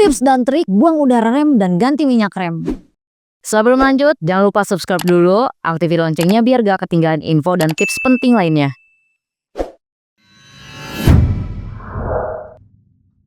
Tips dan trik buang udara rem dan ganti minyak rem. Sebelum lanjut, jangan lupa subscribe dulu, aktifin loncengnya biar gak ketinggalan info dan tips penting lainnya.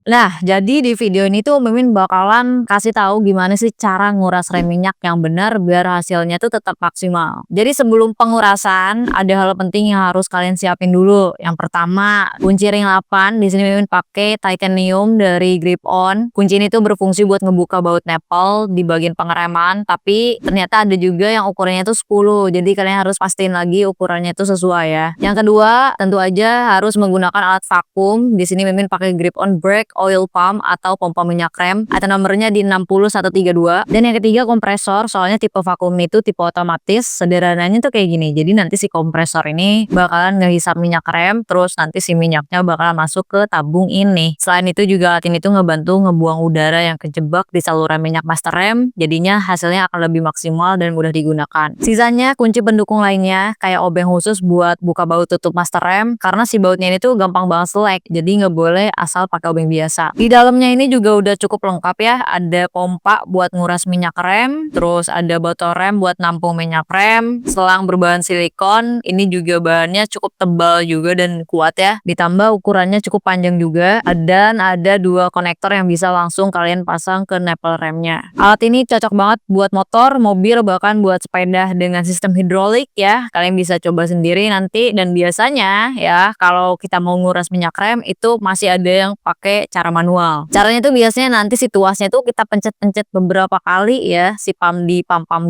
Nah, jadi di video ini tuh Mimin bakalan kasih tahu gimana sih cara nguras rem minyak yang benar biar hasilnya tuh tetap maksimal. Jadi sebelum pengurasan, ada hal penting yang harus kalian siapin dulu. Yang pertama, kunci ring 8. Di sini Mimin pakai titanium dari Grip On. Kunci ini tuh berfungsi buat ngebuka baut nempel di bagian pengereman, tapi ternyata ada juga yang ukurannya tuh 10. Jadi kalian harus pastiin lagi ukurannya itu sesuai ya. Yang kedua, tentu aja harus menggunakan alat vakum. Di sini Mimin pakai Grip On Brake Oil Pump atau pompa minyak rem, atau nomornya di 60132. Dan yang ketiga, kompresor. Soalnya tipe vakum itu tipe otomatis. Sederhananya tuh kayak gini. Jadi nanti si kompresor ini bakalan ngehisap minyak rem, terus nanti si minyaknya bakalan masuk ke tabung ini. Selain itu juga alat ini tuh ngebantu ngebuang udara yang kejebak di saluran minyak master rem. Jadinya hasilnya akan lebih maksimal dan mudah digunakan. Sisanya kunci pendukung lainnya kayak obeng khusus buat buka baut tutup master rem, karena si bautnya ini tuh gampang banget selek. Jadi nggak boleh asal pakai obeng biasa. Di dalamnya ini juga udah cukup lengkap ya. Ada pompa buat nguras minyak rem, terus ada botol rem buat nampung minyak rem, selang berbahan silikon. Ini juga bahannya cukup tebal juga dan kuat ya. Ditambah ukurannya cukup panjang juga. Dan ada 2 konektor yang bisa langsung kalian pasang ke nempel remnya. Alat ini cocok banget buat motor, mobil, bahkan buat sepeda dengan sistem hidrolik ya. Kalian bisa coba sendiri nanti. Dan biasanya ya kalau kita mau nguras minyak rem itu masih ada yang pakai cara manual. Caranya tuh biasanya nanti situasinya tuh kita pencet-pencet beberapa kali ya, si pam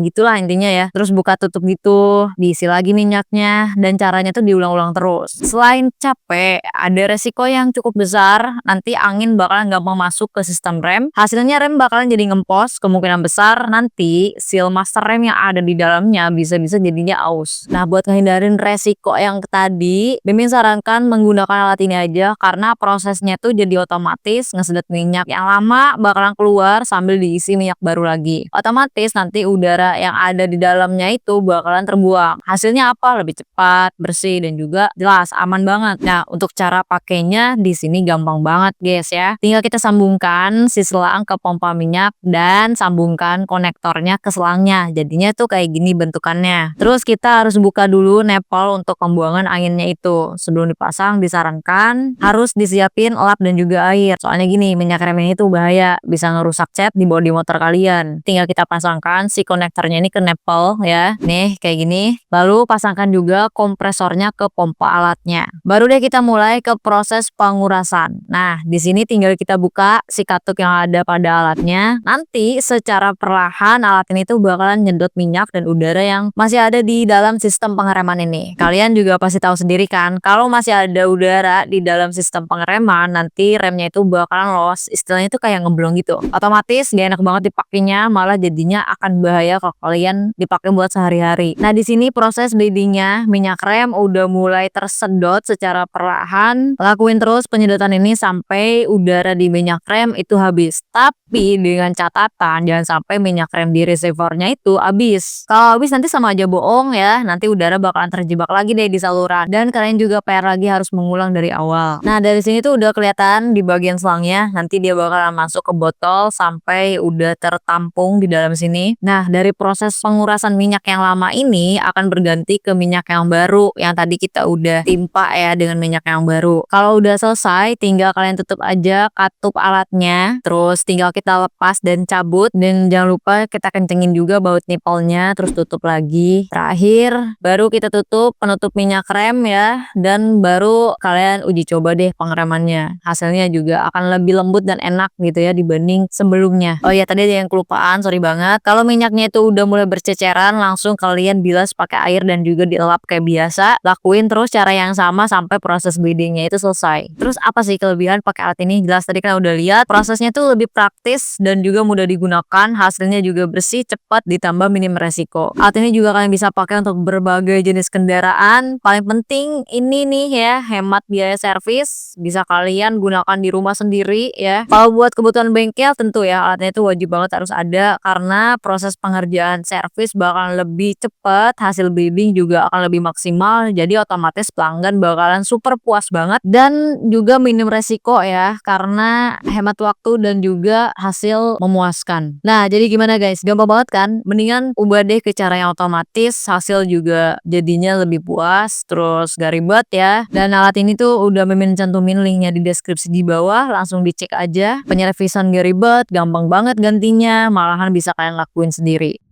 gitulah intinya ya. Terus buka tutup gitu, diisi lagi minyaknya, dan caranya tuh diulang-ulang terus. Selain capek, ada resiko yang cukup besar, nanti angin bakalan gampang masuk ke sistem rem. Hasilnya rem bakalan jadi ngempos, kemungkinan besar nanti seal master rem yang ada di dalamnya bisa-bisa jadinya aus. Nah, buat ngehindarin resiko yang tadi, Mimin sarankan menggunakan alat ini aja karena prosesnya tuh jadi otomatis. Ngesedot minyak yang lama bakalan keluar sambil diisi minyak baru lagi. Otomatis nanti udara yang ada di dalamnya itu bakalan terbuang. Hasilnya apa? Lebih cepat, bersih, dan juga jelas aman banget. Nah, untuk cara pakainya di sini gampang banget guys ya. Tinggal kita sambungkan si selang ke pompa minyak dan sambungkan konektornya ke selangnya. Jadinya tuh kayak gini bentukannya. Terus kita harus buka dulu nempel untuk pembuangan anginnya itu. Sebelum dipasang disarankan harus disiapin lap dan juga air. Soalnya gini, minyak rem ini tuh bahaya, bisa ngerusak cat di bodi motor kalian. Tinggal kita pasangkan si konektornya ini ke nempel ya. Nih kayak gini. Lalu pasangkan juga kompresornya ke pompa alatnya. Baru deh kita mulai ke proses pengurasan. Nah, di sini tinggal kita buka si katup yang ada pada alatnya. Nanti secara perlahan alat ini tuh bakalan nyedot minyak dan udara yang masih ada di dalam sistem pengereman ini. Kalian juga pasti tahu sendiri kan, kalau masih ada udara di dalam sistem pengereman, nanti remnya itu bakalan loss, istilahnya itu kayak ngeblong gitu. Otomatis gak enak banget dipakainya, malah jadinya akan bahaya kalau kalian dipakai buat sehari-hari. Nah, di sini proses bleedingnya, minyak rem udah mulai tersedot secara perlahan. Lakuin terus penyedotan ini sampai udara di minyak rem itu habis. Tapi dengan catatan jangan sampai minyak rem di reservoirnya itu habis. Kalau habis nanti sama aja bohong ya, nanti udara bakalan terjebak lagi deh di saluran. Dan kalian juga PR lagi harus mengulang dari awal. Nah, dari sini tuh udah kelihatan di bagian selangnya, nanti dia bakalan masuk ke botol sampai udah tertampung di dalam sini. Nah, dari proses pengurasan minyak yang lama ini akan berganti ke minyak yang baru yang tadi kita udah timpa ya dengan minyak yang baru. Kalau udah selesai, tinggal kalian tutup aja katup alatnya, terus tinggal kita lepas dan cabut, dan jangan lupa kita kencengin juga baut nipelnya, terus tutup lagi. Terakhir, baru kita tutup penutup minyak rem ya, dan baru kalian uji coba deh pengeremannya. Hasilnya juga akan lebih lembut dan enak gitu ya dibanding sebelumnya. Oh ya, tadi ada yang kelupaan, sorry banget. Kalau minyaknya itu udah mulai berceceran, langsung kalian bilas pakai air dan juga dielap kayak biasa. Lakuin terus cara yang sama sampai proses bleedingnya itu selesai. Terus apa sih kelebihan pakai alat ini? Jelas tadi kan udah lihat, prosesnya tuh lebih praktis dan juga mudah digunakan. Hasilnya juga bersih, cepat, ditambah minim resiko. Alat ini juga kalian bisa pakai untuk berbagai jenis kendaraan. Paling penting ini nih ya, hemat biaya servis. Bisa kalian gunakan di rumah rumah sendiri ya. Kalau buat kebutuhan bengkel tentu ya alatnya itu wajib banget harus ada karena proses pengerjaan servis bakalan lebih cepat, hasil bidding juga akan lebih maksimal. Jadi otomatis pelanggan bakalan super puas banget dan juga minim resiko ya karena hemat waktu dan juga hasil memuaskan. Nah, jadi gimana guys? Gampang banget kan? Mendingan ubah deh ke cara yang otomatis, hasil juga jadinya lebih puas, terus gak ribet ya. Dan alat ini tuh udah Mimin cantumin linknya di deskripsi di bawah, langsung dicek aja. Penyervisan gak ribet, gampang banget gantinya, malahan bisa kalian lakuin sendiri.